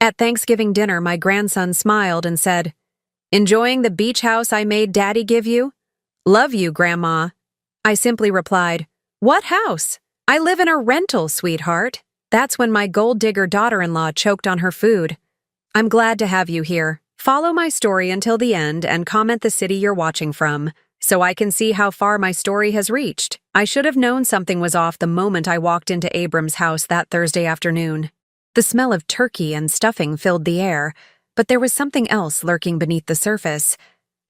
At Thanksgiving dinner, my grandson smiled and said, "Enjoying the beach house I made Daddy give you?" "Love you, Grandma." I simply replied, "What house? I live in a rental, sweetheart." That's when my gold digger daughter-in-law choked on her food. I'm glad to have you here. Follow my story until the end and comment the city you're watching from, so I can see how far my story has reached. I should have known something was off the moment I walked into Abram's house that Thursday afternoon. The smell of turkey and stuffing filled the air, but there was something else lurking beneath the surface,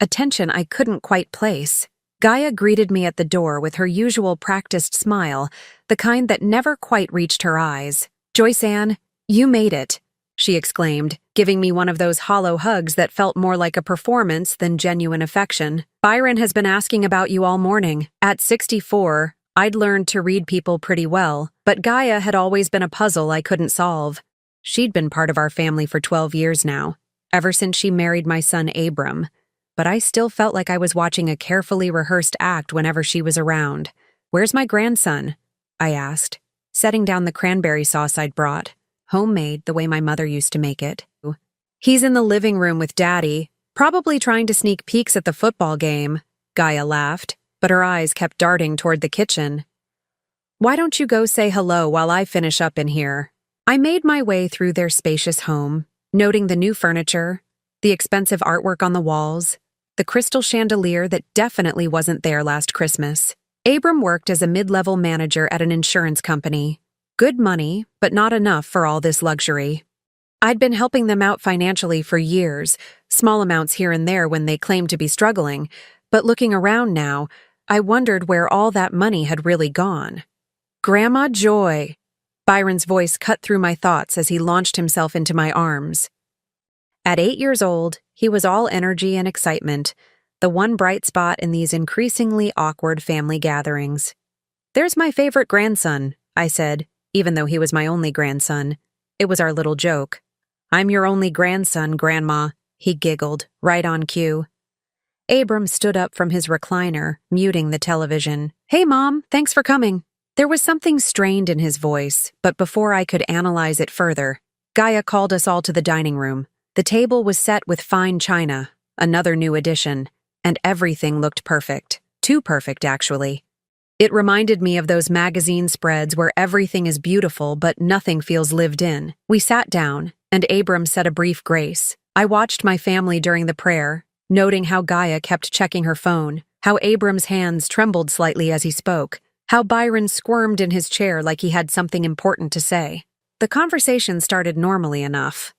a tension I couldn't quite place. Gaia greeted me at the door with her usual practiced smile, the kind that never quite reached her eyes. "Joyce Ann, you made it," she exclaimed, giving me one of those hollow hugs that felt more like a performance than genuine affection. "Byron has been asking about you all morning. At 64, I'd learned to read people pretty well, but Gaia had always been a puzzle I couldn't solve. She'd been part of our family for 12 years now, ever since she married my son Abram, but I still felt like I was watching a carefully rehearsed act whenever she was around. "Where's my grandson?" I asked, setting down the cranberry sauce I'd brought, homemade the way my mother used to make it. "He's in the living room with Daddy, probably trying to sneak peeks at the football game," Gaia laughed, but her eyes kept darting toward the kitchen. "Why don't you go say hello while I finish up in here?" I made my way through their spacious home, noting the new furniture, the expensive artwork on the walls, the crystal chandelier that definitely wasn't there last Christmas. Abram worked as a mid-level manager at an insurance company. Good money, but not enough for all this luxury. I'd been helping them out financially for years, small amounts here and there when they claimed to be struggling, but looking around now, I wondered where all that money had really gone. "Grandma Joy!" Byron's voice cut through my thoughts as he launched himself into my arms. At 8 years old, he was all energy and excitement, the one bright spot in these increasingly awkward family gatherings. "There's my favorite grandson," I said, even though he was my only grandson. It was our little joke. "I'm your only grandson, Grandma," he giggled, right on cue. Abram stood up from his recliner, muting the television. "Hey, Mom, thanks for coming." There was something strained in his voice, but before I could analyze it further, Gaia called us all to the dining room. The table was set with fine china, another new addition, and everything looked perfect. Too perfect, actually. It reminded me of those magazine spreads where everything is beautiful but nothing feels lived in. We sat down, and Abram said a brief grace. I watched my family during the prayer, noting how Gaia kept checking her phone, how Abram's hands trembled slightly as he spoke, how Byron squirmed in his chair like he had something important to say. The conversation started normally enough.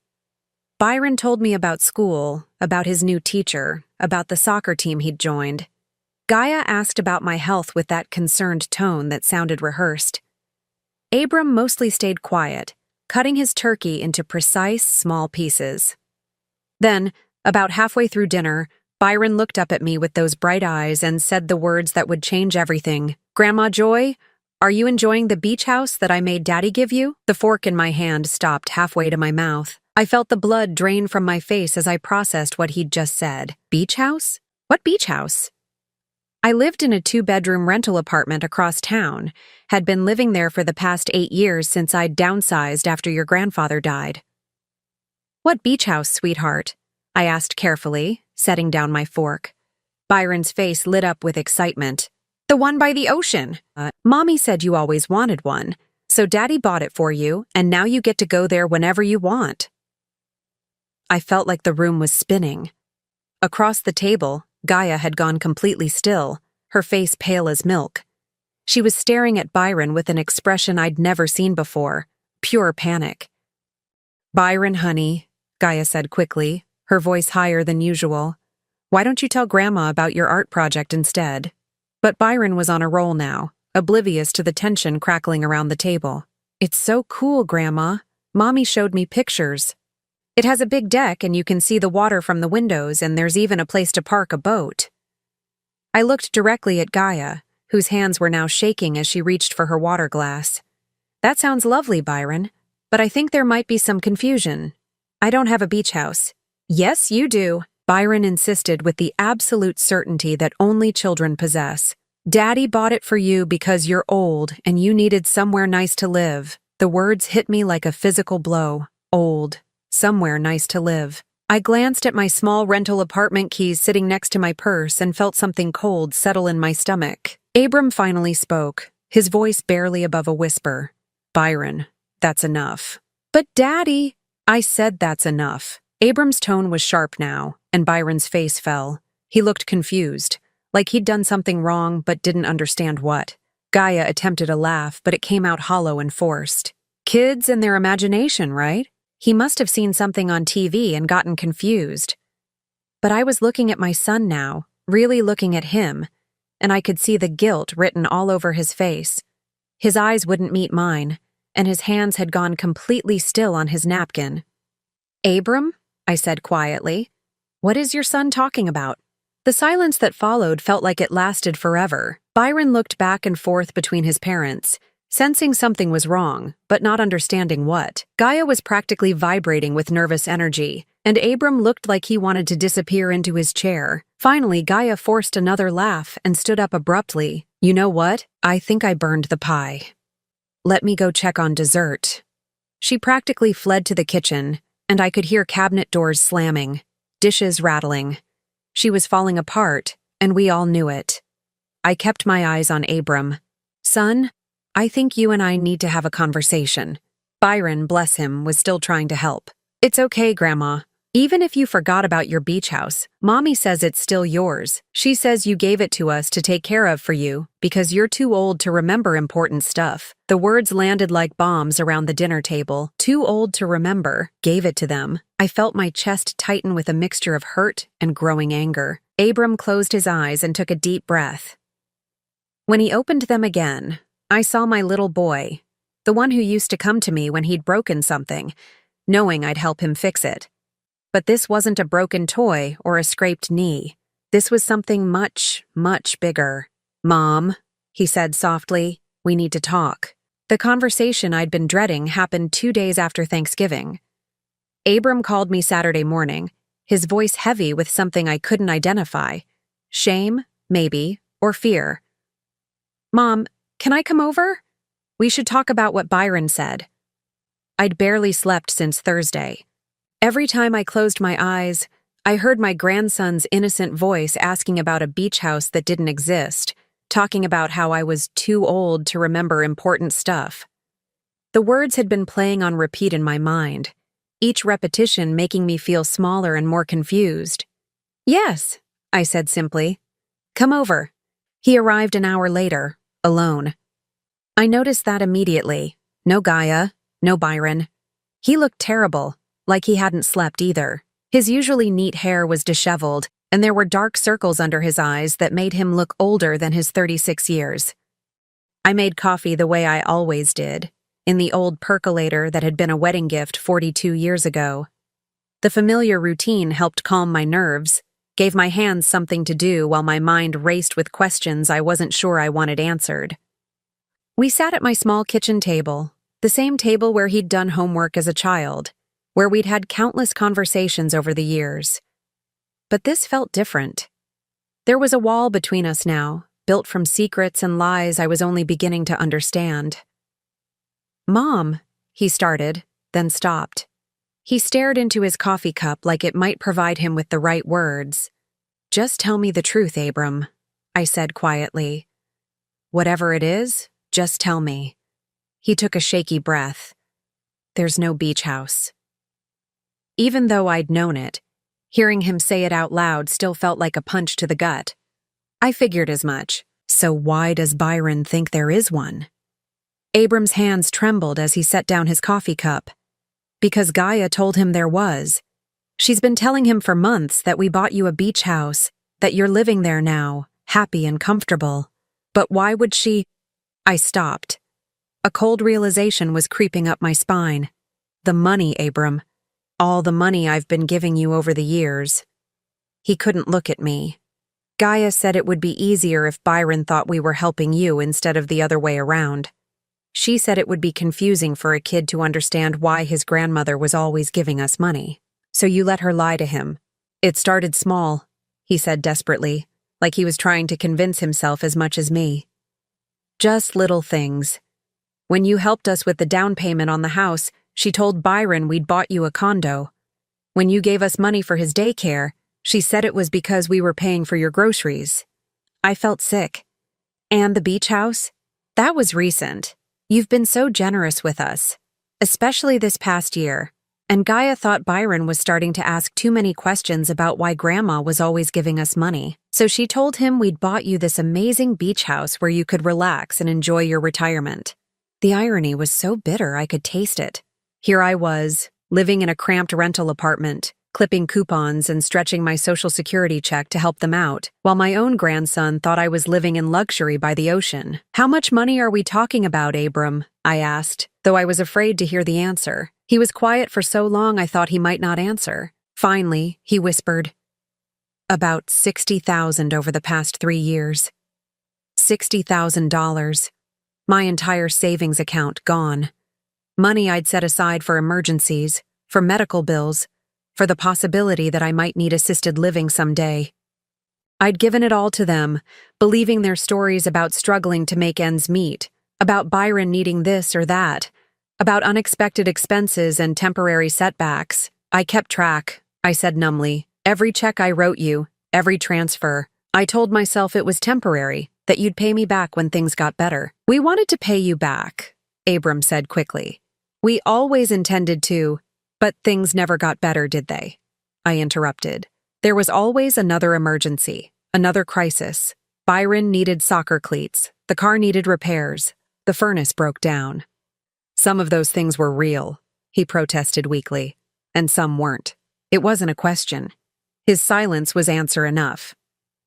Byron told me about school, about his new teacher, about the soccer team he'd joined. Gaia asked about my health with that concerned tone that sounded rehearsed. Abram mostly stayed quiet, cutting his turkey into precise, small pieces. Then, about halfway through dinner, Byron looked up at me with those bright eyes and said the words that would change everything. "Grandma Joy, are you enjoying the beach house that I made Daddy give you?" The fork in my hand stopped halfway to my mouth. I felt the blood drain from my face as I processed what he'd just said. Beach house? What beach house? I lived in a 2-bedroom rental apartment across town, had been living there for the past 8 years since I'd downsized after your grandfather died. "What beach house, sweetheart?" I asked carefully, setting down my fork. Byron's face lit up with excitement. "The one by the ocean. Mommy said you always wanted one, so Daddy bought it for you, and now you get to go there whenever you want." I felt like the room was spinning. Across the table, Gaia had gone completely still, her face pale as milk. She was staring at Byron with an expression I'd never seen before, pure panic. "Byron, honey," Gaia said quickly, her voice higher than usual. "Why don't you tell Grandma about your art project instead?" But Byron was on a roll now, oblivious to the tension crackling around the table. "It's so cool, Grandma. Mommy showed me pictures. It has a big deck and you can see the water from the windows, and there's even a place to park a boat." I looked directly at Gaia, whose hands were now shaking as she reached for her water glass. "That sounds lovely, Byron, but I think there might be some confusion. I don't have a beach house." "Yes, you do," Byron insisted with the absolute certainty that only children possess. "Daddy bought it for you because you're old and you needed somewhere nice to live." The words hit me like a physical blow. Old. Somewhere nice to live. I glanced at my small rental apartment keys sitting next to my purse and felt something cold settle in my stomach. Abram finally spoke, his voice barely above a whisper. Byron, that's enough. But Daddy, I said that's enough. Abram's tone was sharp now, and Byron's face fell. He looked confused, like he'd done something wrong but didn't understand what. Gaia attempted a laugh, but it came out hollow and forced. Kids and their imagination, right? He must have seen something on TV and gotten confused. But I was looking at my son now, really looking at him, and I could see the guilt written all over his face. His eyes wouldn't meet mine, and his hands had gone completely still on his napkin. Abram, I said quietly, what is your son talking about? The silence that followed felt like it lasted forever. Byron looked back and forth between his parents, sensing something was wrong, but not understanding what. Gaia was practically vibrating with nervous energy, and Abram looked like he wanted to disappear into his chair. Finally, Gaia forced another laugh and stood up abruptly. You know what? I think I burned the pie. Let me go check on dessert. She practically fled to the kitchen, and I could hear cabinet doors slamming, dishes rattling. She was falling apart, and we all knew it. I kept my eyes on Abram. Son, I think you and I need to have a conversation. Byron, bless him, was still trying to help. It's okay, Grandma. Even if you forgot about your beach house, Mommy says it's still yours. She says you gave it to us to take care of for you because you're too old to remember important stuff. The words landed like bombs around the dinner table. Too old to remember. Gave it to them. I felt my chest tighten with a mixture of hurt and growing anger. Abram closed his eyes and took a deep breath. When he opened them again, I saw my little boy, the one who used to come to me when he'd broken something, knowing I'd help him fix it. But this wasn't a broken toy or a scraped knee. This was something much, much bigger. Mom, he said softly, we need to talk. The conversation I'd been dreading happened 2 days after Thanksgiving. Abram called me Saturday morning, his voice heavy with something I couldn't identify. Shame, maybe, or fear. Mom, can I come over? We should talk about what Byron said. I'd barely slept since Thursday. Every time I closed my eyes, I heard my grandson's innocent voice asking about a beach house that didn't exist, talking about how I was too old to remember important stuff. The words had been playing on repeat in my mind, each repetition making me feel smaller and more confused. Yes, I said simply. Come over. He arrived an hour later, alone. I noticed that immediately. No Gaia, no Byron. He looked terrible. Like he hadn't slept either. His usually neat hair was disheveled, and there were dark circles under his eyes that made him look older than his 36 years. I made coffee the way I always did, in the old percolator that had been a wedding gift 42 years ago. The familiar routine helped calm my nerves, gave my hands something to do while my mind raced with questions I wasn't sure I wanted answered. We sat at my small kitchen table, the same table where he'd done homework as a child, where we'd had countless conversations over the years. But this felt different. There was a wall between us now, built from secrets and lies I was only beginning to understand. Mom, he started, then stopped. He stared into his coffee cup like it might provide him with the right words. Just tell me the truth, Abram, I said quietly. Whatever it is, just tell me. He took a shaky breath. There's no beach house. Even though I'd known it, hearing him say it out loud still felt like a punch to the gut. I figured as much. So why does Byron think there is one? Abram's hands trembled as he set down his coffee cup. Because Gaia told him there was. She's been telling him for months that we bought you a beach house, that you're living there now, happy and comfortable. But why would she? I stopped. A cold realization was creeping up my spine. The money, Abram. All the money I've been giving you over the years. He couldn't look at me. Gaia said it would be easier if Byron thought we were helping you instead of the other way around. She said it would be confusing for a kid to understand why his grandmother was always giving us money. So you let her lie to him. It started small, he said desperately, like he was trying to convince himself as much as me. Just little things. When you helped us with the down payment on the house, She told Byron we'd bought you a condo. When you gave us money for his daycare, she said it was because we were paying for your groceries. I felt sick. And the beach house? That was recent. You've been so generous with us, especially this past year. And Gaia thought Byron was starting to ask too many questions about why Grandma was always giving us money. So she told him we'd bought you this amazing beach house where you could relax and enjoy your retirement. The irony was so bitter I could taste it. Here I was, living in a cramped rental apartment, clipping coupons and stretching my Social Security check to help them out, while my own grandson thought I was living in luxury by the ocean. "How much money are we talking about, Abram?" I asked, though I was afraid to hear the answer. He was quiet for so long I thought he might not answer. Finally, he whispered, "About $60,000 over the past 3 years. $60,000. My entire savings account gone. Money I'd set aside for emergencies, for medical bills, for the possibility that I might need assisted living someday. I'd given it all to them, believing their stories about struggling to make ends meet, about Byron needing this or that, about unexpected expenses and temporary setbacks. I kept track," I said numbly. "Every check I wrote you, every transfer. I told myself it was temporary, that you'd pay me back when things got better." "We wanted to pay you back," Abram said quickly. "We always intended to, but things never got better, did they?" I interrupted. There was always another emergency, another crisis. Byron needed soccer cleats, the car needed repairs, the furnace broke down. "Some of those things were real," he protested weakly, "and some weren't. It wasn't a question." His silence was answer enough.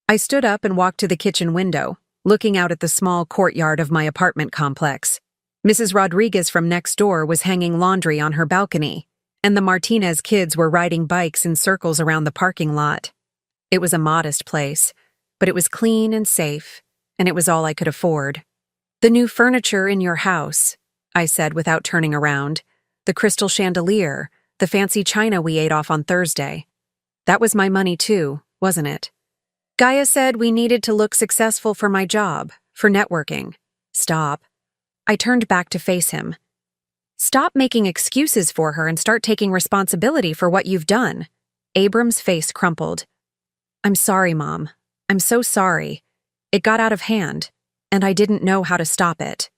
I stood up and walked to the kitchen window, looking out at the small courtyard of my apartment complex. Mrs. Rodriguez from next door was hanging laundry on her balcony, and the Martinez kids were riding bikes in circles around the parking lot. It was a modest place, but it was clean and safe, and it was all I could afford. "The new furniture in your house," I said without turning around. "The crystal chandelier, the fancy china we ate off on Thursday. That was my money too, wasn't it?" "Gaia said we needed to look successful for my job, for networking." "Stop." I turned back to face him. "Stop making excuses for her and start taking responsibility for what you've done." Abram's face crumpled. "I'm sorry, Mom. I'm so sorry. It got out of hand, and I didn't know how to stop it."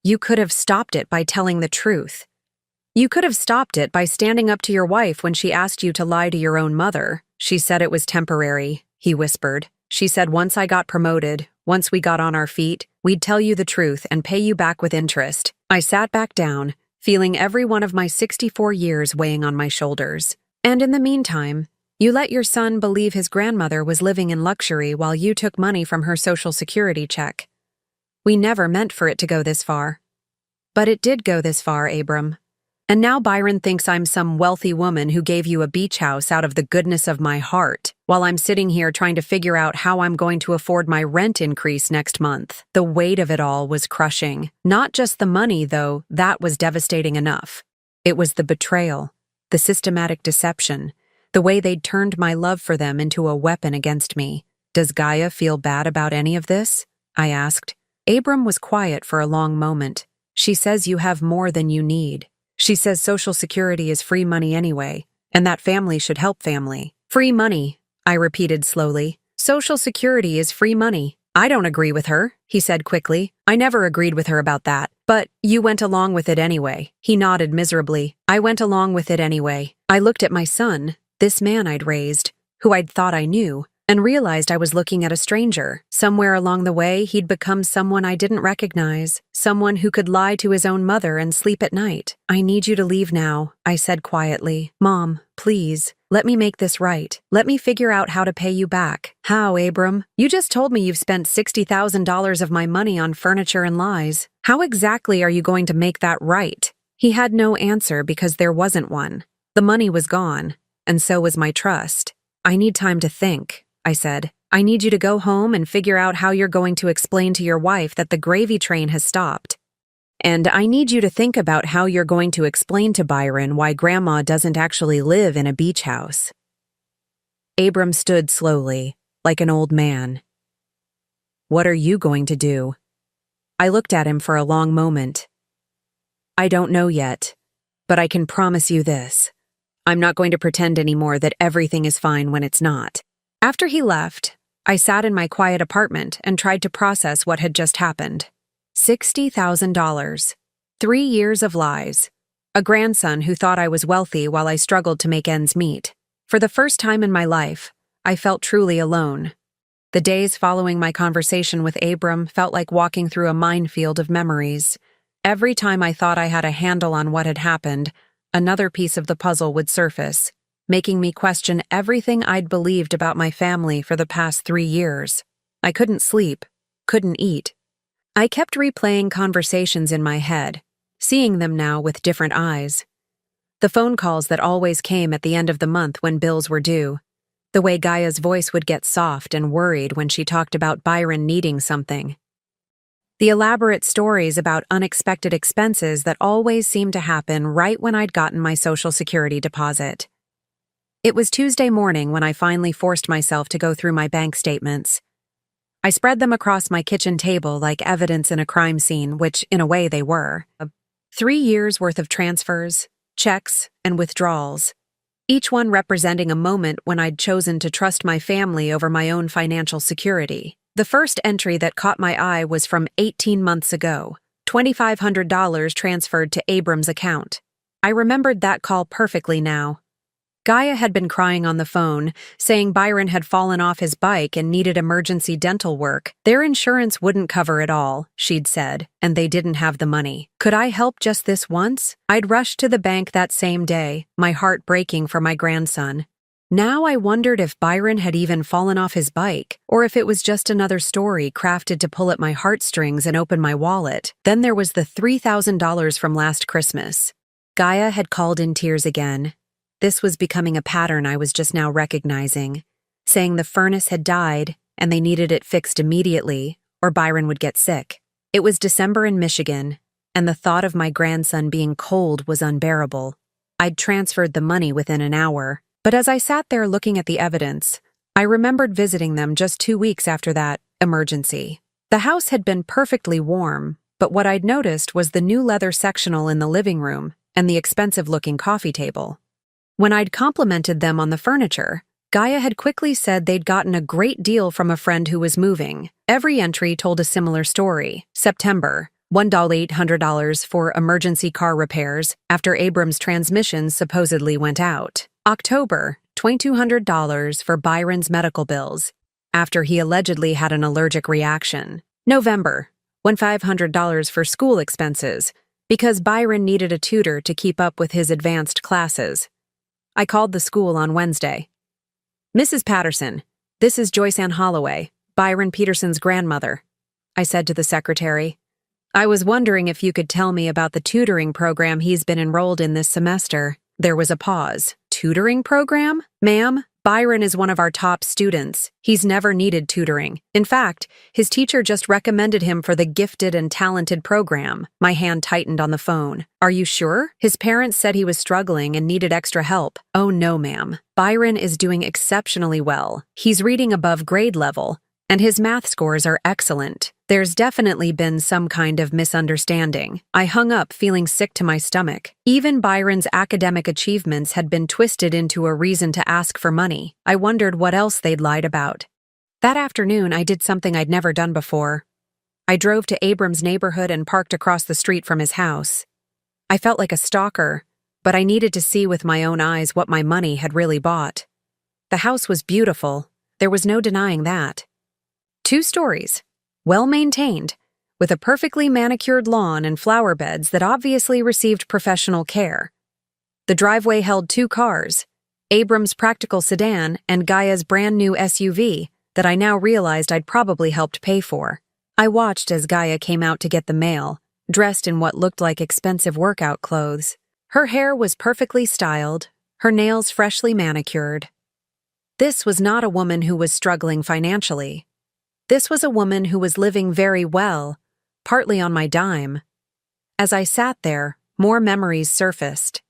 "You could have stopped it by telling the truth. You could have stopped it by standing up to your wife when she asked you to lie to your own mother." "She said it was temporary," he whispered. "She said once I got promoted, once we got on our feet, we'd tell you the truth and pay you back with interest." I sat back down, feeling every one of my 64 years weighing on my shoulders. "And in the meantime, you let your son believe his grandmother was living in luxury while you took money from her Social Security check. We never meant for it to go this far. But it did go this far, Abram. And now Byron thinks I'm some wealthy woman who gave you a beach house out of the goodness of my heart, while I'm sitting here trying to figure out how I'm going to afford my rent increase next month." The weight of it all was crushing. Not just the money, though, that was devastating enough. It was the betrayal, the systematic deception, the way they'd turned my love for them into a weapon against me. "Does Gaia feel bad about any of this?" I asked. Abram was quiet for a long moment. "She says you have more than you need. She says Social Security is free money anyway, and that family should help family." "Free money," I repeated slowly. "Social Security is free money." "I don't agree with her," he said quickly. "I never agreed with her about that. But you went along with it anyway." He nodded miserably. "I went along with it anyway." I looked at my son, this man I'd raised, who I'd thought I knew, and realized I was looking at a stranger. Somewhere along the way, he'd become someone I didn't recognize, someone who could lie to his own mother and sleep at night. "I need you to leave now," I said quietly. "Mom, please, let me make this right. Let me figure out how to pay you back." "How, Abram? You just told me you've spent $60,000 of my money on furniture and lies. How exactly are you going to make that right?" He had no answer because there wasn't one. The money was gone, and so was my trust. "I need time to think," I said. "I need you to go home and figure out how you're going to explain to your wife that the gravy train has stopped. And I need you to think about how you're going to explain to Byron why Grandma doesn't actually live in a beach house." Abram stood slowly, like an old man. "What are you going to do?" I looked at him for a long moment. "I don't know yet. but I can promise you this. I'm not going to pretend anymore that everything is fine when it's not. After he left, I sat in my quiet apartment and tried to process what had just happened. $60,000. 3 years of lies. A grandson who thought I was wealthy while I struggled to make ends meet. For the first time in my life, I felt truly alone. The days following my conversation with Abram felt like walking through a minefield of memories. Every time I thought I had a handle on what had happened, another piece of the puzzle would surface, making me question everything I'd believed about my family for the past 3 years. I couldn't sleep, couldn't eat. I kept replaying conversations in my head, seeing them now with different eyes. The phone calls that always came at the end of the month when bills were due. The way Gaia's voice would get soft and worried when she talked about Byron needing something. The elaborate stories about unexpected expenses that always seemed to happen right when I'd gotten my Social Security deposit. It was Tuesday morning when I finally forced myself to go through my bank statements. I spread them across my kitchen table like evidence in a crime scene, which, in a way, they were. 3 years' worth of transfers, checks, and withdrawals, each one representing a moment when I'd chosen to trust my family over my own financial security. The first entry that caught my eye was from 18 months ago, $2,500 transferred to Abram's account. I remembered that call perfectly now. Gaia had been crying on the phone, saying Byron had fallen off his bike and needed emergency dental work. Their insurance wouldn't cover it all, she'd said, and they didn't have the money. Could I help just this once? I'd rushed to the bank that same day, my heart breaking for my grandson. Now I wondered if Byron had even fallen off his bike, or if it was just another story crafted to pull at my heartstrings and open my wallet. Then there was the $3,000 from last Christmas. Gaia had called in tears again. This was becoming a pattern I was just now recognizing, saying the furnace had died and they needed it fixed immediately, or Byron would get sick. It was December in Michigan, and the thought of my grandson being cold was unbearable. I'd transferred the money within an hour, but as I sat there looking at the evidence, I remembered visiting them just 2 weeks after that emergency. The house had been perfectly warm, but what I'd noticed was the new leather sectional in the living room and the expensive-looking coffee table. When I'd complimented them on the furniture, Gaia had quickly said they'd gotten a great deal from a friend who was moving. Every entry told a similar story. September, $1,800 for emergency car repairs after Abram's transmission supposedly went out. October, $2,200 for Byron's medical bills after he allegedly had an allergic reaction. November, $1,500 for school expenses because Byron needed a tutor to keep up with his advanced classes. I called the school on Wednesday. "Mrs. Patterson, this is Joyce Ann Holloway, Byron Peterson's grandmother," I said to the secretary. "I was wondering if you could tell me about the tutoring program he's been enrolled in this semester." There was a pause. "Tutoring program? Ma'am, Byron is one of our top students. He's never needed tutoring. In fact, his teacher just recommended him for the gifted and talented program." My hand tightened on the phone. "Are you sure? His parents said he was struggling and needed extra help." "Oh no, ma'am. Byron is doing exceptionally well. He's reading above grade level, and his math scores are excellent. There's definitely been some kind of misunderstanding." I hung up, feeling sick to my stomach. Even Byron's academic achievements had been twisted into a reason to ask for money. I wondered what else they'd lied about. That afternoon, I did something I'd never done before. I drove to Abram's neighborhood and parked across the street from his house. I felt like a stalker, but I needed to see with my own eyes what my money had really bought. The house was beautiful. There was no denying that. 2 stories. Well-maintained, with a perfectly manicured lawn and flower beds that obviously received professional care. The driveway held 2 cars, Abram's practical sedan and Gaia's brand-new SUV that I now realized I'd probably helped pay for. I watched as Gaia came out to get the mail, dressed in what looked like expensive workout clothes. Her hair was perfectly styled, her nails freshly manicured. This was not a woman who was struggling financially. This was a woman who was living very well, partly on my dime. As I sat there, more memories surfaced.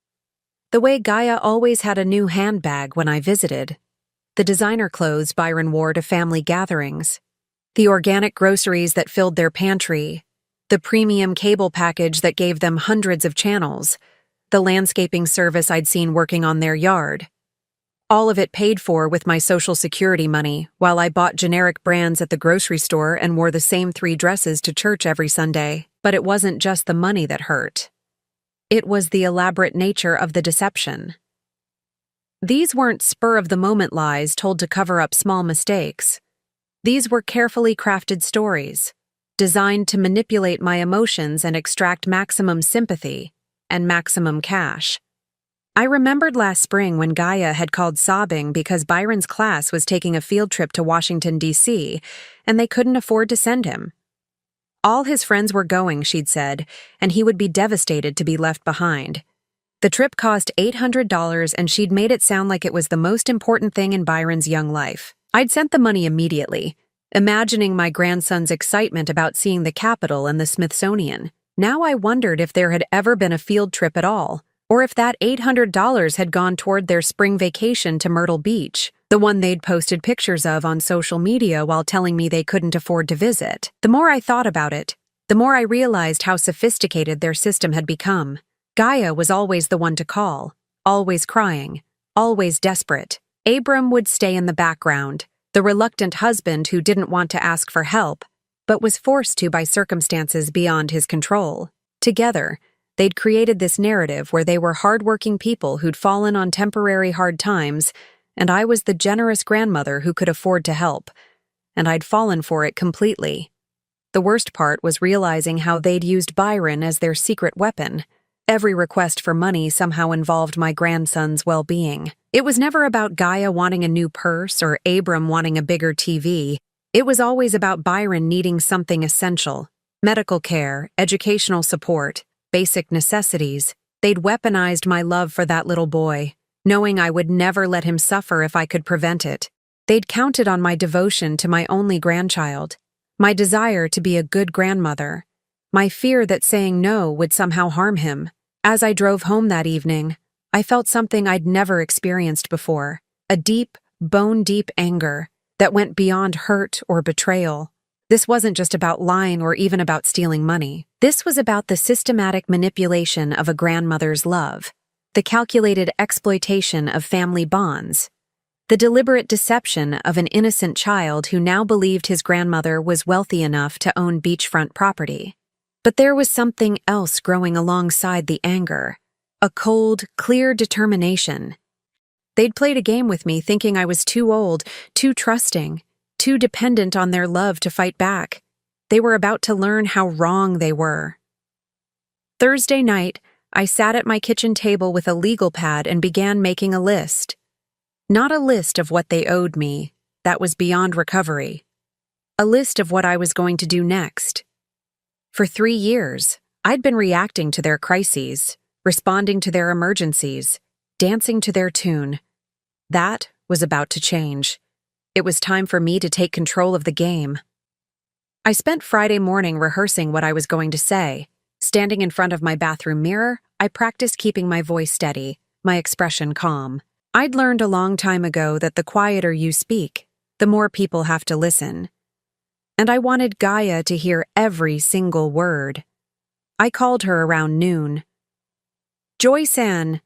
The way Gaia always had a new handbag when I visited, the designer clothes Byron wore to family gatherings, the organic groceries that filled their pantry, the premium cable package that gave them hundreds of channels, the landscaping service I'd seen working on their yard. All of it paid for with my Social Security money, while I bought generic brands at the grocery store and wore the same 3 dresses to church every Sunday. But it wasn't just the money that hurt. It was the elaborate nature of the deception. These weren't spur-of-the-moment lies told to cover up small mistakes. These were carefully crafted stories, designed to manipulate my emotions and extract maximum sympathy and maximum cash. I remembered last spring when Gaia had called sobbing because Byron's class was taking a field trip to Washington, D.C., and they couldn't afford to send him. All his friends were going, she'd said, and he would be devastated to be left behind. The trip cost $800, and she'd made it sound like it was the most important thing in Byron's young life. I'd sent the money immediately, imagining my grandson's excitement about seeing the Capitol and the Smithsonian. Now I wondered if there had ever been a field trip at all, or if that $800 had gone toward their spring vacation to Myrtle Beach, the one they'd posted pictures of on social media while telling me they couldn't afford to visit. The more I thought about it, the more I realized how sophisticated their system had become. Gaia was always the one to call, always crying, always desperate. Abram would stay in the background, the reluctant husband who didn't want to ask for help, but was forced to by circumstances beyond his control. Together, they'd created this narrative where they were hardworking people who'd fallen on temporary hard times, and I was the generous grandmother who could afford to help, and I'd fallen for it completely. The worst part was realizing how they'd used Byron as their secret weapon. Every request for money somehow involved my grandson's well-being. It was never about Gaia wanting a new purse or Abram wanting a bigger TV. It was always about Byron needing something essential: medical care, educational support, basic necessities. They'd weaponized my love for that little boy, knowing I would never let him suffer if I could prevent it. They'd counted on my devotion to my only grandchild, my desire to be a good grandmother, my fear that saying no would somehow harm him. As I drove home that evening, I felt something I'd never experienced before, a deep, bone-deep anger that went beyond hurt or betrayal. This wasn't just about lying or even about stealing money. This was about the systematic manipulation of a grandmother's love, the calculated exploitation of family bonds, the deliberate deception of an innocent child who now believed his grandmother was wealthy enough to own beachfront property. But there was something else growing alongside the anger, a cold, clear determination. They'd played a game with me thinking I was too old, too trusting, too dependent on their love to fight back. They were about to learn how wrong they were. Thursday night, I sat at my kitchen table with a legal pad and began making a list. Not a list of what they owed me, that was beyond recovery. A list of what I was going to do next. For 3 years, I'd been reacting to their crises, responding to their emergencies, dancing to their tune. That was about to change. It was time for me to take control of the game. I spent Friday morning rehearsing what I was going to say. Standing in front of my bathroom mirror, I practiced keeping my voice steady, my expression calm. I'd learned a long time ago that the quieter you speak, the more people have to listen. And I wanted Gaia to hear every single word. I called her around noon. "Joy-san."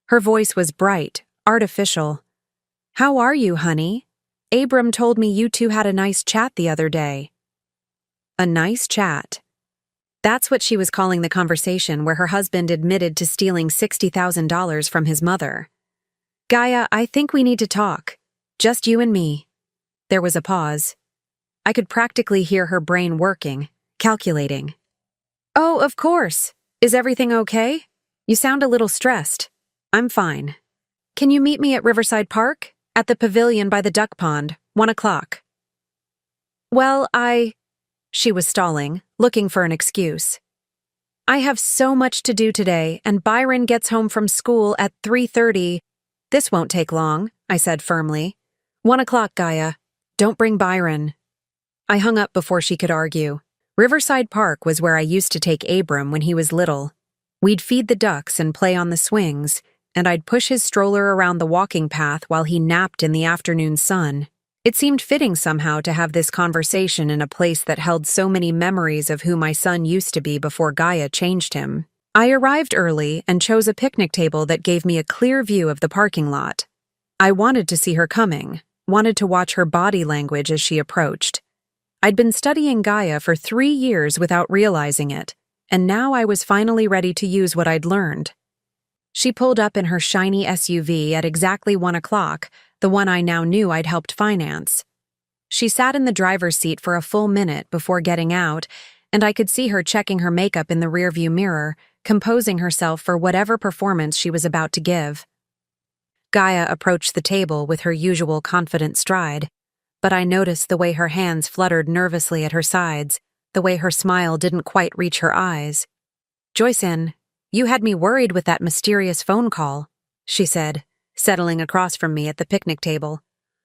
Her voice was bright, artificial. "How are you, honey? Abram told me you two had a nice chat the other day." A nice chat. That's what she was calling the conversation where her husband admitted to stealing $60,000 from his mother. "Gaia, I think we need to talk. Just you and me." There was a pause. I could practically hear her brain working, calculating. "Oh, of course. Is everything okay? You sound a little stressed." "I'm fine. Can you meet me at Riverside Park? At the pavilion by the duck pond, 1 o'clock. "Well, She was stalling, looking for an excuse. "I have so much to do today, and Byron gets home from school at 3:30. "This won't take long," I said firmly. 1 o'clock, Gaia. Don't bring Byron." I hung up before she could argue. Riverside Park was where I used to take Abram when he was little. We'd feed the ducks and play on the swings, and I'd push his stroller around the walking path while he napped in the afternoon sun. It seemed fitting somehow to have this conversation in a place that held so many memories of who my son used to be before Gaia changed him. I arrived early and chose a picnic table that gave me a clear view of the parking lot. I wanted to see her coming, wanted to watch her body language as she approached. I'd been studying Gaia for 3 years without realizing it, and now I was finally ready to use what I'd learned. She pulled up in her shiny SUV at exactly 1 o'clock, the one I now knew I'd helped finance. She sat in the driver's seat for a full minute before getting out, and I could see her checking her makeup in the rearview mirror, composing herself for whatever performance she was about to give. Gaia approached the table with her usual confident stride, but I noticed the way her hands fluttered nervously at her sides, the way her smile didn't quite reach her eyes. "Joyceann, you had me worried with that mysterious phone call," she said, settling across from me at the picnic table.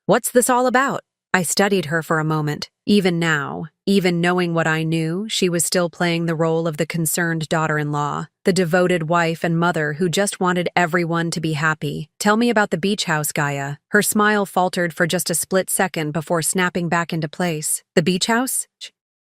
"What's this all about?" I studied her for a moment. Even now, even knowing what I knew, she was still playing the role of the concerned daughter-in-law, the devoted wife and mother who just wanted everyone to be happy. "Tell me about the beach house, Gaia." Her smile faltered for just a split second before snapping back into place. "The beach house?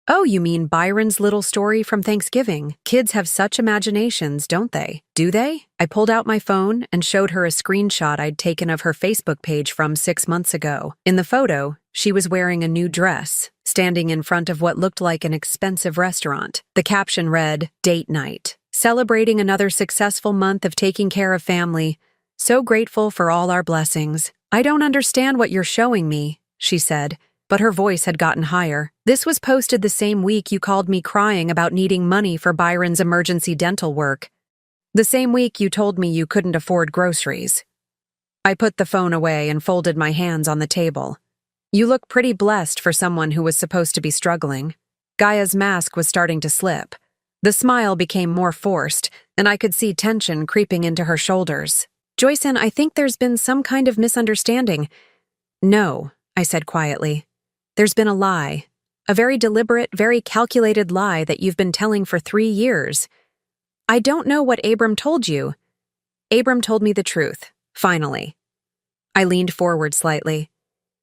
Oh, you mean Byron's little story from Thanksgiving. Kids have such imaginations, don't they? Do they?" I pulled out my phone and showed her a screenshot I'd taken of her Facebook page from 6 months ago. In the photo, she was wearing a new dress, standing in front of what looked like an expensive restaurant. The caption read, "Date night. Celebrating another successful month of taking care of family. So grateful for all our blessings." "I don't understand what you're showing me," she said, but her voice had gotten higher. "This was posted the same week you called me crying about needing money for Byron's emergency dental work. The same week you told me you couldn't afford groceries." I put the phone away and folded my hands on the table. "You look pretty blessed for someone who was supposed to be struggling." Gaia's mask was starting to slip. The smile became more forced, and I could see tension creeping into her shoulders. "Joyceann, I think there's been some kind of misunderstanding." "No," I said quietly. "There's been a lie. A very deliberate, very calculated lie that you've been telling for 3 years. I don't know what Abram told you." "Abram told me the truth, finally." I leaned forward slightly.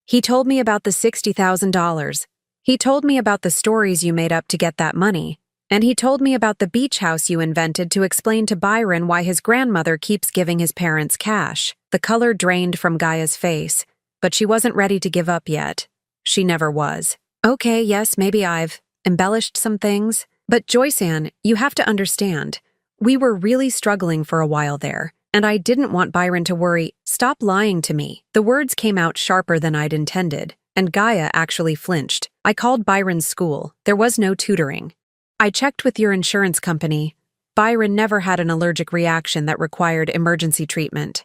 "He told me about the $60,000. He told me about the stories you made up to get that money. And he told me about the beach house you invented to explain to Byron why his grandmother keeps giving his parents cash." The color drained from Gaia's face, but she wasn't ready to give up yet. She never was. "Okay, yes, maybe I've embellished some things. But Joyceann, you have to understand. We were really struggling for a while there, and I didn't want Byron to worry." "Stop lying to me." The words came out sharper than I'd intended, and Gaia actually flinched. "I called Byron's school. There was no tutoring. I checked with your insurance company. Byron never had an allergic reaction that required emergency treatment.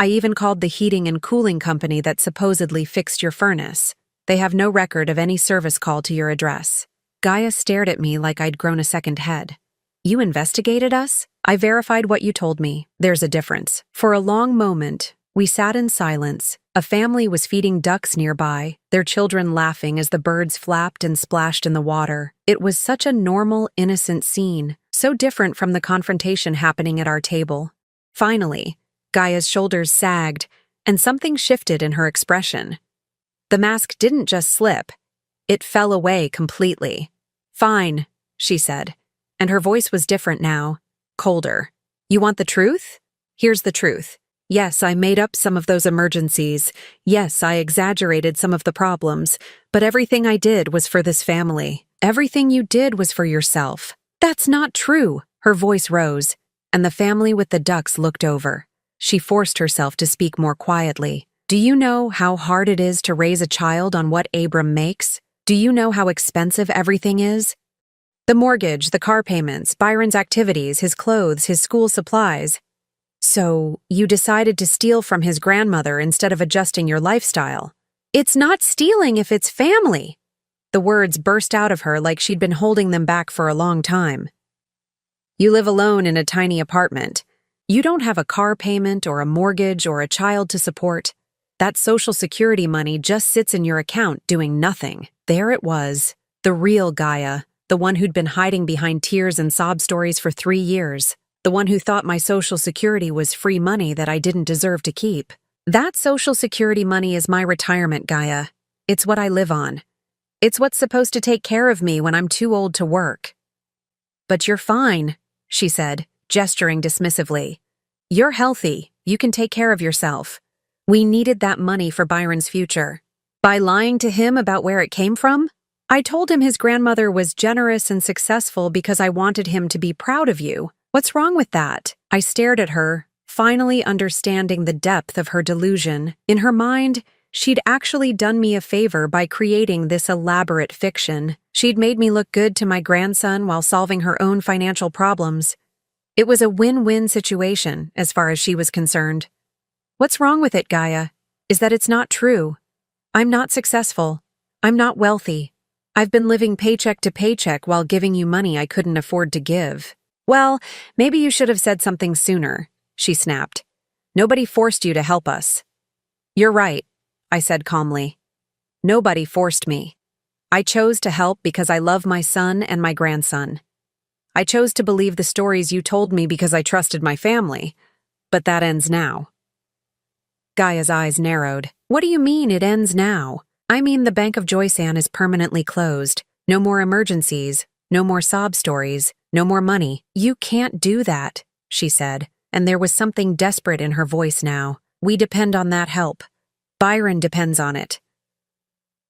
I even called the heating and cooling company that supposedly fixed your furnace. They have no record of any service call to your address." Gaia stared at me like I'd grown a second head. "You investigated us?" "I verified what you told me. There's a difference." For a long moment, we sat in silence. A family was feeding ducks nearby, their children laughing as the birds flapped and splashed in the water. It was such a normal, innocent scene, so different from the confrontation happening at our table. Finally, Gaia's shoulders sagged, and something shifted in her expression. The mask didn't just slip, it fell away completely. "Fine," she said, and her voice was different now, colder. "You want the truth? Here's the truth. Yes, I made up some of those emergencies. Yes, I exaggerated some of the problems, but everything I did was for this family. Everything you did was for yourself." "That's not true." Her voice rose, and the family with the ducks looked over. She forced herself to speak more quietly. "Do you know how hard it is to raise a child on what Abram makes? Do you know how expensive everything is? The mortgage, the car payments, Byron's activities, his clothes, his school supplies. So, you decided to steal from his grandmother instead of adjusting your lifestyle. It's not stealing if it's family." The words burst out of her like she'd been holding them back for a long time. "You live alone in a tiny apartment. You don't have a car payment or a mortgage or a child to support. That Social Security money just sits in your account doing nothing." There it was, the real Gaia, the one who'd been hiding behind tears and sob stories for 3 years, the one who thought my Social Security was free money that I didn't deserve to keep. "That Social Security money is my retirement, Gaia. It's what I live on. It's what's supposed to take care of me when I'm too old to work." "But you're fine," she said, gesturing dismissively. You're healthy. You can take care of yourself. We needed that money for Byron's future. By lying to him about where it came from, I told him his grandmother was generous and successful because I wanted him to be proud of you. What's wrong with that? I stared at her, finally understanding the depth of her delusion. In her mind, she'd actually done me a favor by creating this elaborate fiction. She'd made me look good to my grandson while solving her own financial problems. It was a win-win situation, as far as she was concerned. What's wrong with it, Gaia? Is that it's not true. I'm not successful. I'm not wealthy. I've been living paycheck to paycheck while giving you money I couldn't afford to give. Well, maybe you should have said something sooner, she snapped. Nobody forced you to help us. You're right, I said calmly. Nobody forced me. I chose to help because I love my son and my grandson. I chose to believe the stories you told me because I trusted my family. But that ends now. Gaia's eyes narrowed. What do you mean it ends now? I mean the Bank of Joysan is permanently closed. No more emergencies. No more sob stories. No more money. You can't do that, she said, and there was something desperate in her voice now. We depend on that help. Byron depends on it.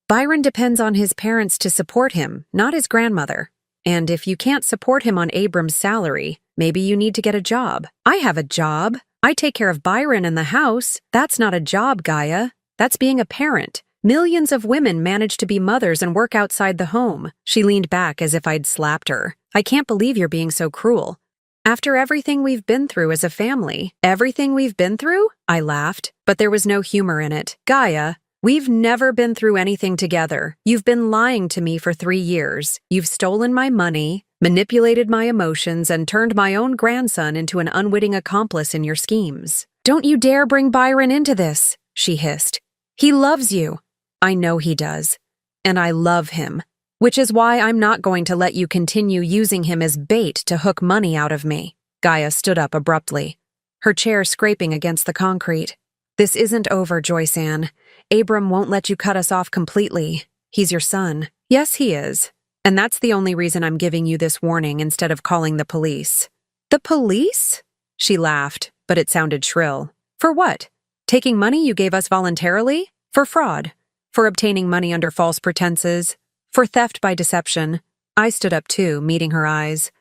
Byron depends on his parents to support him, not his grandmother. And if you can't support him on Abram's salary, maybe you need to get a job. I have a job. I take care of Byron and the house. That's not a job, Gaia. That's being a parent. Millions of women manage to be mothers and work outside the home. She leaned back as if I'd slapped her. I can't believe you're being so cruel. After everything we've been through as a family. Everything we've been through? I laughed, but there was no humor in it. Gaia, we've never been through anything together. You've been lying to me for 3 years. You've stolen my money, manipulated my emotions, and turned my own grandson into an unwitting accomplice in your schemes. Don't you dare bring Byron into this, she hissed. He loves you. I know he does. And I love him. Which is why I'm not going to let you continue using him as bait to hook money out of me. Gaia stood up abruptly, her chair scraping against the concrete. This isn't over, Joysan. Abram won't let you cut us off completely. He's your son. Yes, he is. And that's the only reason I'm giving you this warning instead of calling the police. The police? She laughed, but it sounded shrill. For what? Taking money you gave us voluntarily? For fraud. For obtaining money under false pretenses. For theft by deception. I stood up too, meeting her eyes.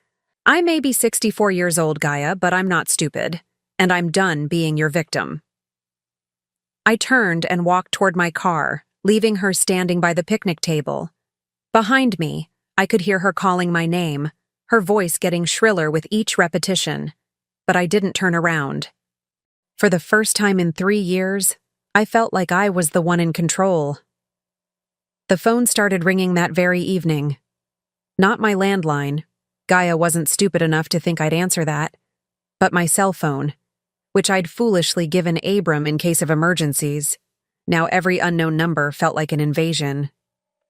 I may be 64 years old, Gaia, but I'm not stupid. And I'm done being your victim. I turned and walked toward my car, leaving her standing by the picnic table. Behind me, I could hear her calling my name, her voice getting shriller with each repetition. But I didn't turn around. For the first time in 3 years, I felt like I was the one in control. The phone started ringing that very evening. Not my landline. Gaia wasn't stupid enough to think I'd answer that. But my cell phone, which I'd foolishly given Abram in case of emergencies. Now every unknown number felt like an invasion.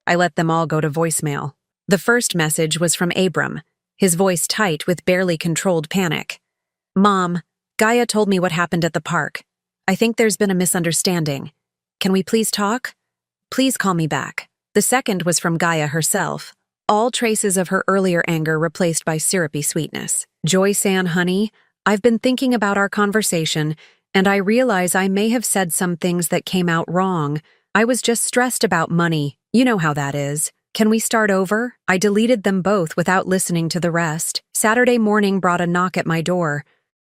I let them all go to voicemail. The first message was from Abram, his voice tight with barely controlled panic. Mom, Gaia told me what happened at the park. I think there's been a misunderstanding. Can we please talk? Please call me back. The second was from Gaia herself, all traces of her earlier anger replaced by syrupy sweetness. Joysan, honey, I've been thinking about our conversation, and I realize I may have said some things that came out wrong. I was just stressed about money. You know how that is. Can we start over? I deleted them both without listening to the rest. Saturday morning brought a knock at my door.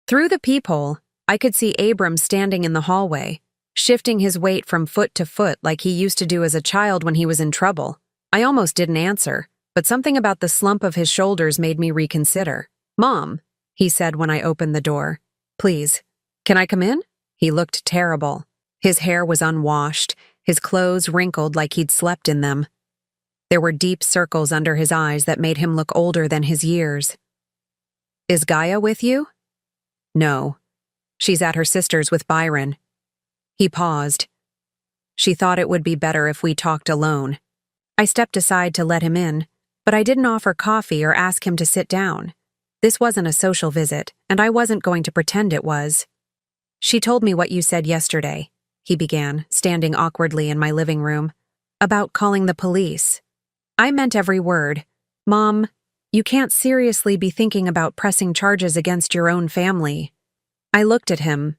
Through the peephole, I could see Abram standing in the hallway, shifting his weight from foot to foot like he used to do as a child when he was in trouble. I almost didn't answer, but something about the slump of his shoulders made me reconsider. Mom, he said when I opened the door. Please, can I come in? He looked terrible. His hair was unwashed, his clothes wrinkled like he'd slept in them. There were deep circles under his eyes that made him look older than his years. Is Gaia with you? No. She's at her sister's with Byron. He paused. She thought it would be better if we talked alone. I stepped aside to let him in, but I didn't offer coffee or ask him to sit down. This wasn't a social visit, and I wasn't going to pretend it was. She told me what you said yesterday, he began, standing awkwardly in my living room, about calling the police. I meant every word. Mom, You can't seriously be thinking about pressing charges against your own family. I looked at him,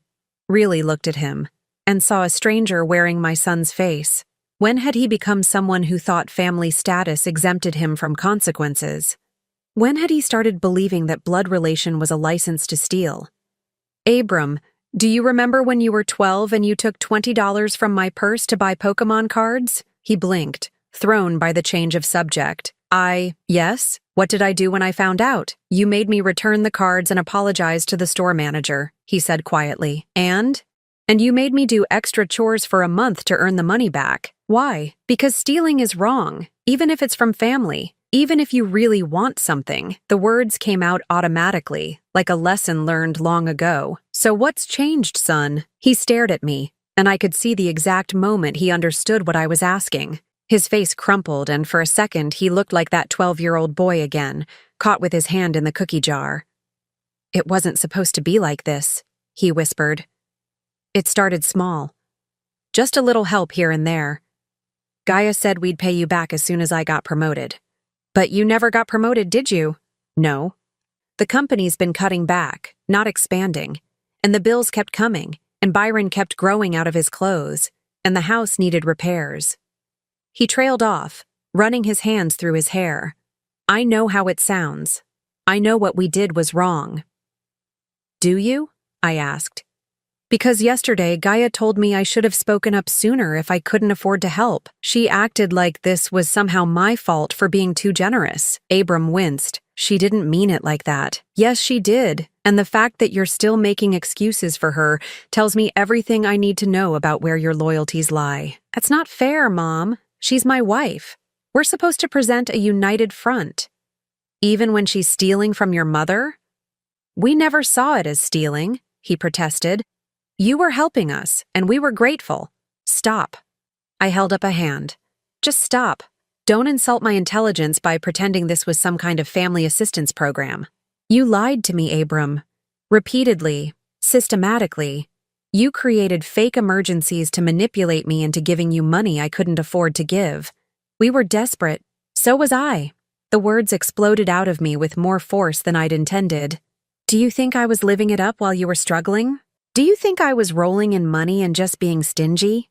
really looked at him, and saw a stranger wearing my son's face. When had he become someone who thought family status exempted him from consequences? When had he started believing that blood relation was a license to steal? Abram, do you remember when you were 12 and you took $20 from my purse to buy Pokemon cards? He blinked, thrown by the change of subject. Yes? What did I do when I found out? You made me return the cards and apologize to the store manager, he said quietly. And you made me do extra chores for a month to earn the money back. Why? Because stealing is wrong, even if it's from family. Even if you really want something. The words came out automatically, like a lesson learned long ago. So what's changed, son? He stared at me, and I could see the exact moment he understood what I was asking. His face crumpled, and for a second he looked like that 12-year-old boy again, caught with his hand in the cookie jar. It wasn't supposed to be like this, he whispered. It started small. Just a little help here and there. Gaia said we'd pay you back as soon as I got promoted. But you never got promoted, did you? No. The company's been cutting back, not expanding, and the bills kept coming, and Byron kept growing out of his clothes, and the house needed repairs. He trailed off, running his hands through his hair. I know how it sounds. I know what we did was wrong. Do you? I asked. Because yesterday Gaia told me I should have spoken up sooner if I couldn't afford to help. She acted like this was somehow my fault for being too generous. Abram winced. She didn't mean it like that. Yes, she did. And the fact that you're still making excuses for her tells me everything I need to know about where your loyalties lie. That's not fair, Mom. She's my wife. We're supposed to present a united front. Even when she's stealing from your mother? We never saw it as stealing, he protested. You were helping us, and we were grateful. Stop. I held up a hand. Just stop. Don't insult my intelligence by pretending this was some kind of family assistance program. You lied to me, Abram. Repeatedly, systematically. You created fake emergencies to manipulate me into giving you money I couldn't afford to give. We were desperate. So was I. The words exploded out of me with more force than I'd intended. Do you think I was living it up while you were struggling? Do you think I was rolling in money and just being stingy?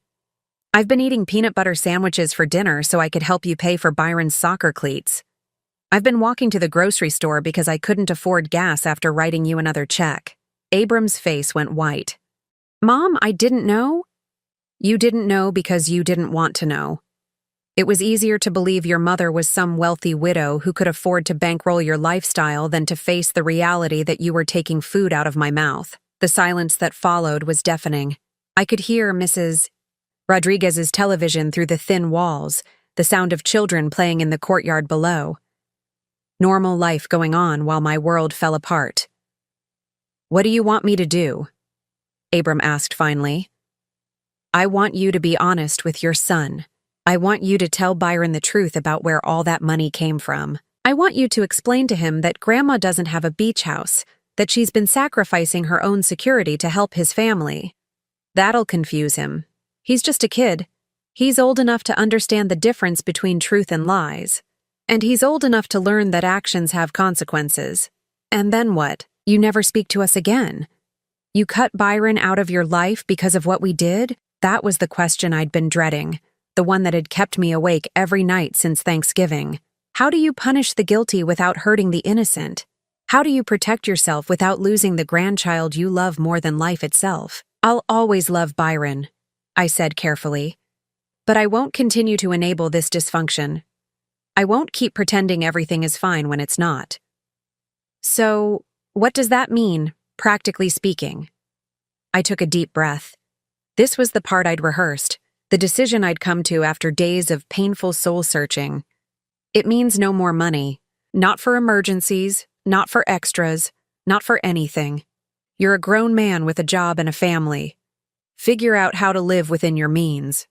I've been eating peanut butter sandwiches for dinner so I could help you pay for Byron's soccer cleats. I've been walking to the grocery store because I couldn't afford gas after writing you another check. Abram's face went white. Mom, I didn't know. You didn't know because you didn't want to know. It was easier to believe your mother was some wealthy widow who could afford to bankroll your lifestyle than to face the reality that you were taking food out of my mouth. The silence that followed was deafening. I could hear Mrs. Rodriguez's television through the thin walls, the sound of children playing in the courtyard below. Normal life going on while my world fell apart. What do you want me to do? Abram asked finally. I want you to be honest with your son. I want you to tell Byron the truth about where all that money came from. I want you to explain to him that Grandma doesn't have a beach house, that she's been sacrificing her own security to help his family. That'll confuse him. He's just a kid. He's old enough to understand the difference between truth and lies. And he's old enough to learn that actions have consequences. And then what? You never speak to us again. You cut Byron out of your life because of what we did? That was the question I'd been dreading, the one that had kept me awake every night since Thanksgiving. How do you punish the guilty without hurting the innocent? How do you protect yourself without losing the grandchild you love more than life itself? I'll always love Byron, I said carefully. But I won't continue to enable this dysfunction. I won't keep pretending everything is fine when it's not. So, what does that mean, practically speaking? I took a deep breath. This was the part I'd rehearsed, the decision I'd come to after days of painful soul-searching. It means no more money. Not for emergencies, not for extras, not for anything. You're a grown man with a job and a family. Figure out how to live within your means.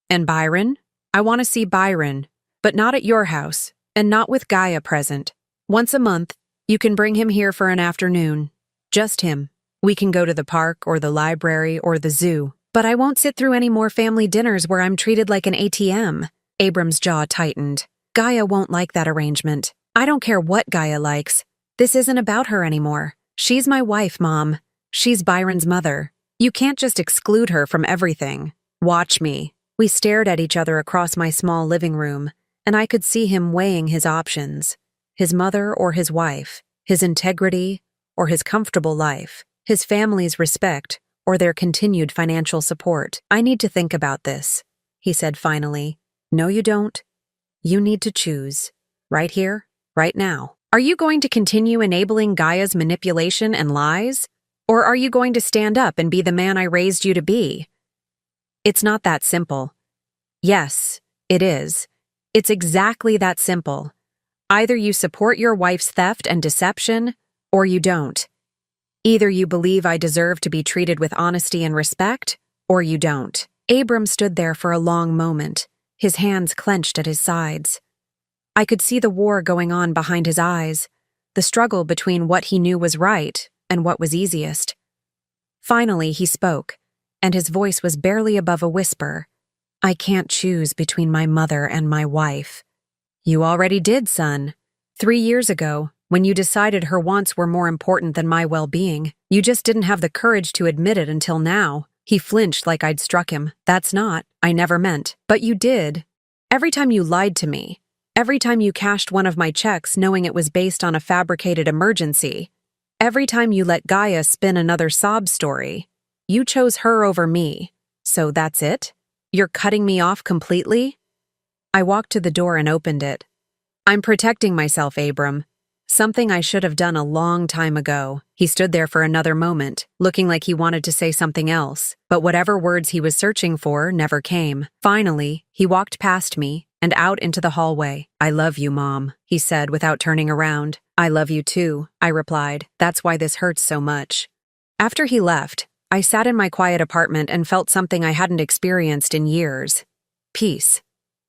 And Byron? I want to see Byron, but not at your house, and not with Gaia present. Once a month, you can bring him here for an afternoon. Just him. We can go to the park or the library or the zoo. But I won't sit through any more family dinners where I'm treated like an ATM. Abram's jaw tightened. Gaia won't like that arrangement. I don't care what Gaia likes. This isn't about her anymore. She's my wife, Mom. She's Byron's mother. You can't just exclude her from everything. Watch me. We stared at each other across my small living room, and I could see him weighing his options. His mother or his wife, his integrity or his comfortable life, his family's respect or their continued financial support. I need to think about this, he said finally. No, you don't. You need to choose. Right here, right now. Are you going to continue enabling Gaia's manipulation and lies? Or are you going to stand up and be the man I raised you to be? It's not that simple. Yes, it is. It's exactly that simple. Either you support your wife's theft and deception, or you don't. Either you believe I deserve to be treated with honesty and respect, or you don't. Abram stood there for a long moment, his hands clenched at his sides. I could see the war going on behind his eyes, the struggle between what he knew was right and what was easiest. Finally, he spoke, and his voice was barely above a whisper. I can't choose between my mother and my wife. You already did, son. 3 years ago, when you decided her wants were more important than my well-being, you just didn't have the courage to admit it until now. He flinched like I'd struck him. That's not, I never meant. But you did. Every time you lied to me, every time you cashed one of my checks knowing it was based on a fabricated emergency, every time you let Gaia spin another sob story, you chose her over me. So that's it? You're cutting me off completely? I walked to the door and opened it. I'm protecting myself, Abram. Something I should have done a long time ago. He stood there for another moment, looking like he wanted to say something else, but whatever words he was searching for never came. Finally, he walked past me and out into the hallway. I love you, Mom, he said without turning around. I love you too, I replied. That's why this hurts so much. After he left, I sat in my quiet apartment and felt something I hadn't experienced in years. Peace.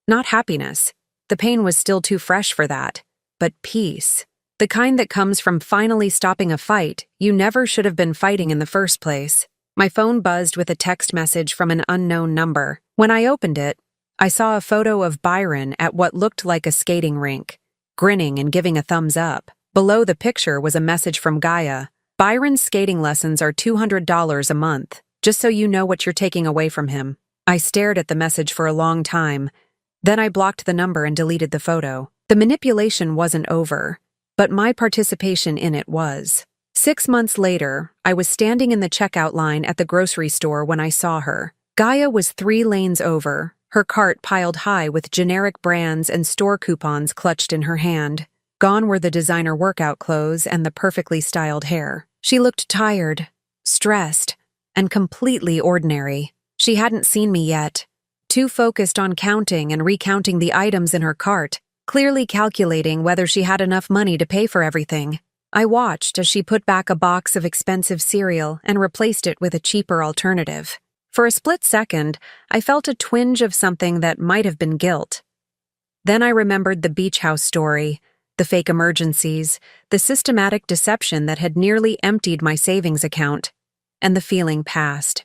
Not happiness. The pain was still too fresh for that. But peace. The kind that comes from finally stopping a fight you never should have been fighting in the first place. My phone buzzed with a text message from an unknown number. When I opened it, I saw a photo of Byron at what looked like a skating rink, grinning and giving a thumbs up. Below the picture was a message from Gaia. Byron's skating lessons are $200 a month, just so you know what you're taking away from him. I stared at the message for a long time. Then I blocked the number and deleted the photo. The manipulation wasn't over, but my participation in it was. 6 months later, I was standing in the checkout line at the grocery store when I saw her. Gaia was 3 lanes over, her cart piled high with generic brands and store coupons clutched in her hand. Gone were the designer workout clothes and the perfectly styled hair. She looked tired, stressed, and completely ordinary. She hadn't seen me yet. Too focused on counting and recounting the items in her cart, clearly calculating whether she had enough money to pay for everything. I watched as she put back a box of expensive cereal and replaced it with a cheaper alternative. For a split second, I felt a twinge of something that might have been guilt. Then I remembered the beach house story, the fake emergencies, the systematic deception that had nearly emptied my savings account, and the feeling passed.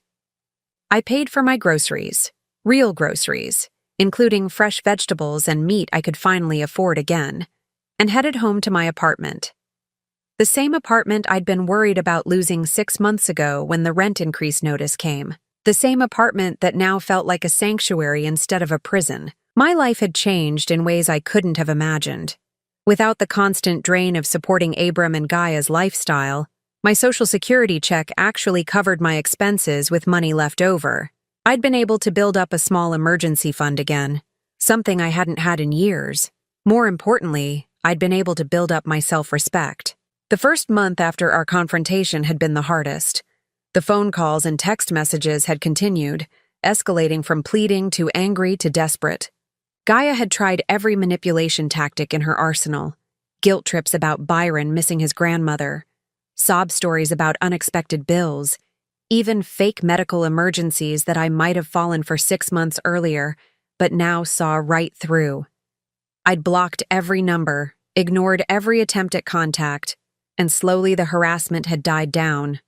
I paid for my groceries, real groceries, including fresh vegetables and meat I could finally afford again, and headed home to my apartment. The same apartment I'd been worried about losing 6 months ago when the rent increase notice came. The same apartment that now felt like a sanctuary instead of a prison. My life had changed in ways I couldn't have imagined. Without the constant drain of supporting Abram and Gaia's lifestyle, my Social Security check actually covered my expenses with money left over. I'd been able to build up a small emergency fund again, something I hadn't had in years. More importantly, I'd been able to build up my self-respect. The first month after our confrontation had been the hardest. The phone calls and text messages had continued, escalating from pleading to angry to desperate. Gaia had tried every manipulation tactic in her arsenal. Guilt trips about Byron missing his grandmother, sob stories about unexpected bills, even fake medical emergencies that I might have fallen for 6 months earlier, but now saw right through. I'd blocked every number, ignored every attempt at contact, and slowly the harassment had died down.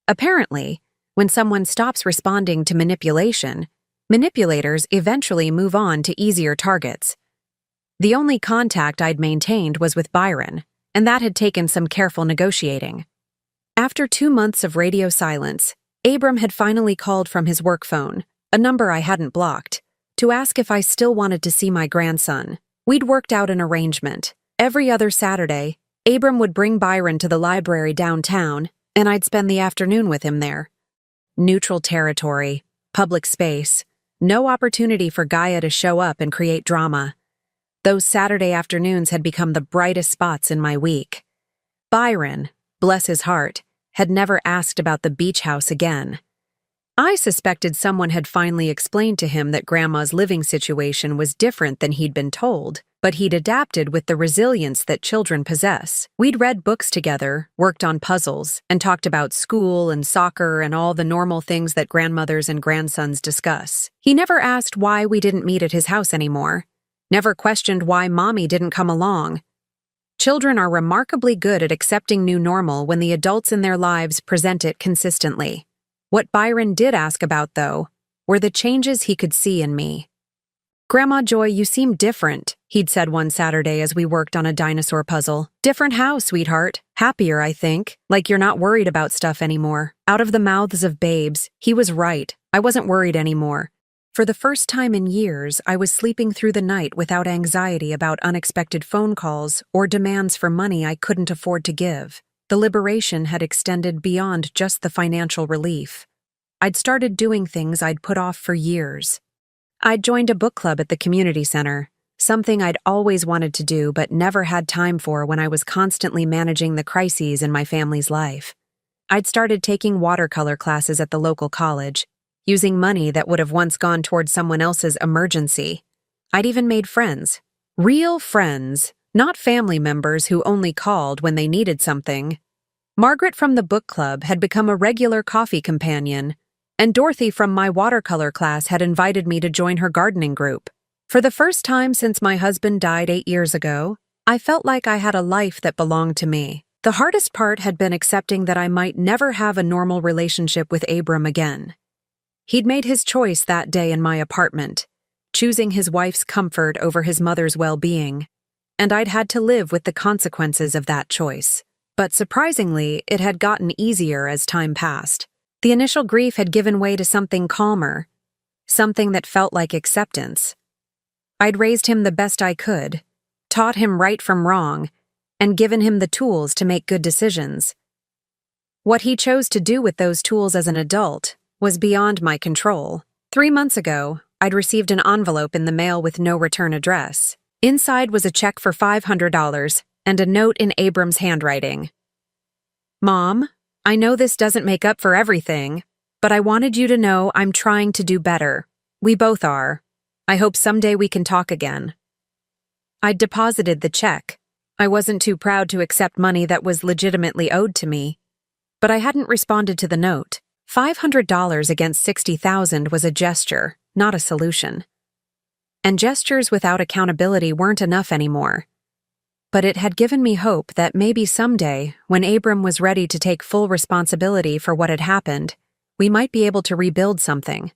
Apparently, when someone stops responding to manipulation, manipulators eventually move on to easier targets. The only contact I'd maintained was with Byron, and that had taken some careful negotiating. After 2 months of radio silence, Abram had finally called from his work phone, a number I hadn't blocked, to ask if I still wanted to see my grandson. We'd worked out an arrangement. Every other Saturday, Abram would bring Byron to the library downtown, and I'd spend the afternoon with him there. Neutral territory, public space, no opportunity for Gaia to show up and create drama. Those Saturday afternoons had become the brightest spots in my week. Byron, bless his heart, had never asked about the beach house again. I suspected someone had finally explained to him that Grandma's living situation was different than he'd been told, but he'd adapted with the resilience that children possess. We'd read books together, worked on puzzles, and talked about school and soccer and all the normal things that grandmothers and grandsons discuss. He never asked why we didn't meet at his house anymore, never questioned why Mommy didn't come along. Children are remarkably good at accepting new normal when the adults in their lives present it consistently. What Byron did ask about, though, were the changes he could see in me. "Grandma Joy, you seem different," he'd said one Saturday as we worked on a dinosaur puzzle. "Different house, sweetheart. Happier, I think. Like you're not worried about stuff anymore." Out of the mouths of babes, he was right. I wasn't worried anymore. For the first time in years, I was sleeping through the night without anxiety about unexpected phone calls or demands for money I couldn't afford to give. The liberation had extended beyond just the financial relief. I'd started doing things I'd put off for years. I'd joined a book club at the community center, something I'd always wanted to do but never had time for when I was constantly managing the crises in my family's life. I'd started taking watercolor classes at the local college, using money that would have once gone toward someone else's emergency. I'd even made friends. Real friends, not family members who only called when they needed something. Margaret from the book club had become a regular coffee companion, and Dorothy from my watercolor class had invited me to join her gardening group. For the first time since my husband died 8 years ago, I felt like I had a life that belonged to me. The hardest part had been accepting that I might never have a normal relationship with Abram again. He'd made his choice that day in my apartment, choosing his wife's comfort over his mother's well-being, and I'd had to live with the consequences of that choice. But surprisingly, it had gotten easier as time passed. The initial grief had given way to something calmer, something that felt like acceptance. I'd raised him the best I could, taught him right from wrong, and given him the tools to make good decisions. What he chose to do with those tools as an adult was beyond my control. 3 months ago, I'd received an envelope in the mail with no return address. Inside was a check for $500 and a note in Abram's handwriting. "Mom, I know this doesn't make up for everything, but I wanted you to know I'm trying to do better. We both are. I hope someday we can talk again." I'd deposited the check. I wasn't too proud to accept money that was legitimately owed to me, but I hadn't responded to the note. $500 against $60,000 was a gesture, not a solution. And gestures without accountability weren't enough anymore. But it had given me hope that maybe someday, when Abram was ready to take full responsibility for what had happened, we might be able to rebuild something.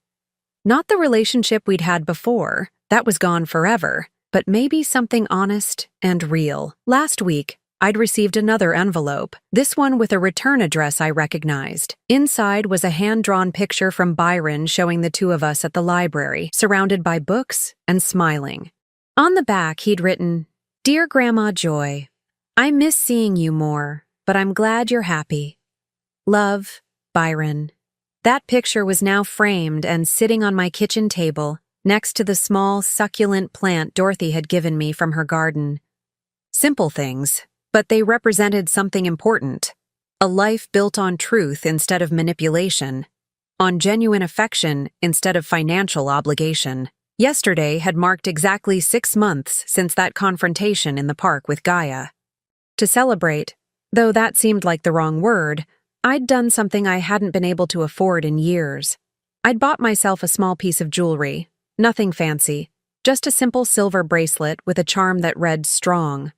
Not the relationship we'd had before, that was gone forever, but maybe something honest and real. Last week, I'd received another envelope, this one with a return address I recognized. Inside was a hand-drawn picture from Byron showing the two of us at the library, surrounded by books and smiling. On the back, he'd written, "Dear Grandma Joy, I miss seeing you more, but I'm glad you're happy. Love, Byron." That picture was now framed and sitting on my kitchen table, next to the small, succulent plant Dorothy had given me from her garden. Simple things, but they represented something important. A life built on truth instead of manipulation, on genuine affection instead of financial obligation. Yesterday had marked exactly 6 months since that confrontation in the park with Gaia. To celebrate, though that seemed like the wrong word, I'd done something I hadn't been able to afford in years. I'd bought myself a small piece of jewelry, nothing fancy, just a simple silver bracelet with a charm that read strong.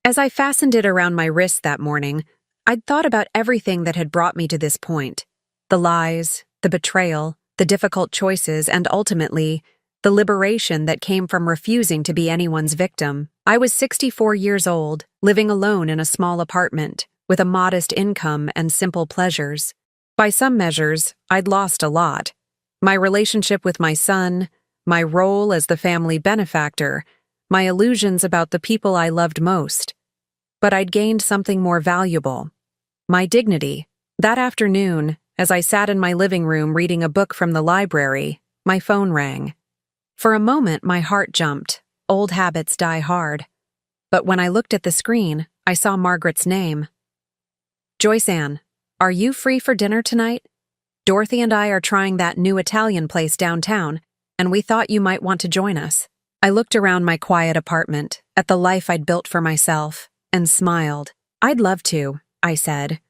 As I fastened it around my wrist that morning, I'd thought about everything that had brought me to this point. The lies, the betrayal, the difficult choices, and ultimately, the liberation that came from refusing to be anyone's victim. I was 64 years old, living alone in a small apartment, with a modest income and simple pleasures. By some measures, I'd lost a lot. My relationship with my son, my role as the family benefactor, my illusions about the people I loved most. But I'd gained something more valuable: my dignity. That afternoon, as I sat in my living room reading a book from the library, my phone rang. For a moment, my heart jumped. Old habits die hard. But when I looked at the screen, I saw Margaret's name. "Joyce Ann, are you free for dinner tonight? Dorothy and I are trying that new Italian place downtown, and we thought you might want to join us." I looked around my quiet apartment, at the life I'd built for myself, and smiled. "I'd love to," I said.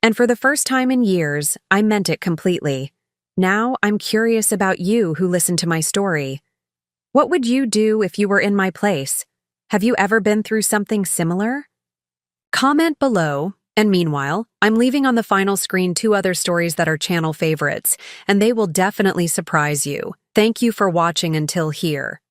And for the first time in years, I meant it completely. Now I'm curious about you who listened to my story. What would you do if you were in my place? Have you ever been through something similar? Comment below. And meanwhile, I'm leaving on the final screen 2 other stories that are channel favorites, and they will definitely surprise you. Thank you for watching until here.